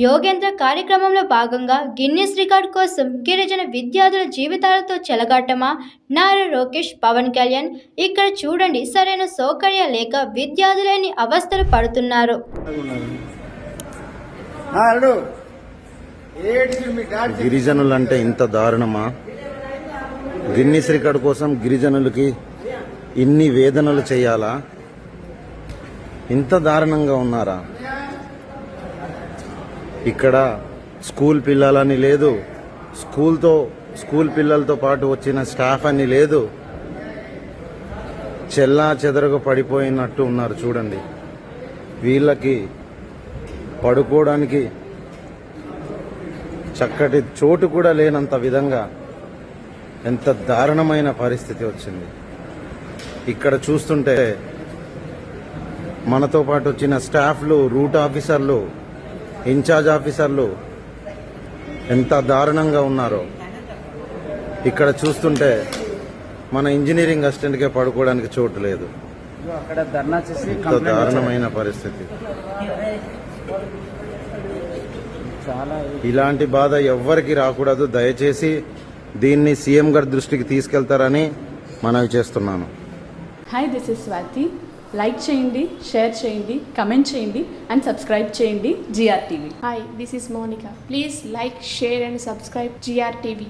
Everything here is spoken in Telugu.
యోగేంద్ర కార్యక్రమంలో భాగంగా గిన్నిస్ రికార్డ్ కోసం గిరిజన విద్యార్థుల జీవితాలతో చెలగాటమా? నారా లోకేష్, పవన్ కళ్యాణ్. ఇక్కడ చూడండి, సరైన సౌకర్యాలు లేక విద్యార్థులు ఎన్ని అవస్థలు పడుతున్నారు. గిరిజనులంటే ఇంత దారుణమా? గిన్నిస్ రికార్డ్ కోసం గిరిజనులకి ఇన్ని వేదనలు చేయాలా? ఇంత దారుణంగా ఉన్నారా? ఇక్కడ స్కూల్ పిల్లలని లేదు, స్కూల్ పిల్లలతో పాటు వచ్చిన స్టాఫ్ అని లేదు, చెల్లా చెదరగా పడిపోయినట్టు ఉన్నారు. చూడండి, వీళ్ళకి పడుకోవడానికి చక్కటి చోటు కూడా లేనంత విధంగా ఎంత దారుణమైన పరిస్థితి వచ్చింది. ఇక్కడ చూస్తుంటే మనతో పాటు వచ్చిన స్టాఫ్లు, రూట్ ఆఫీసర్లు, ఇన్ఛార్జ్ ఆఫీసర్లు ఎంత దారుణంగా ఉన్నారో ఇక్కడ చూస్తుంటే మన ఇంజనీరింగ్ అసిస్టెంట్కే పడుకోవడానికి చోటు లేదు. ఎంత దారుణమైన పరిస్థితి. ఇలాంటి బాధ ఎవ్వరికి రాకూడదు. దయచేసి దీన్ని సీఎం గారి దృష్టికి తీసుకెళ్తారని మనవి చేస్తున్నాను. Hi, this is Swathi. Like చేయండి, షేర్ చేయండి, కమెంట్ చేయండి అండ్ సబ్స్క్రైబ్ చేయండి GR TV. Hi, this is Monica. Please like, share and subscribe GR TV.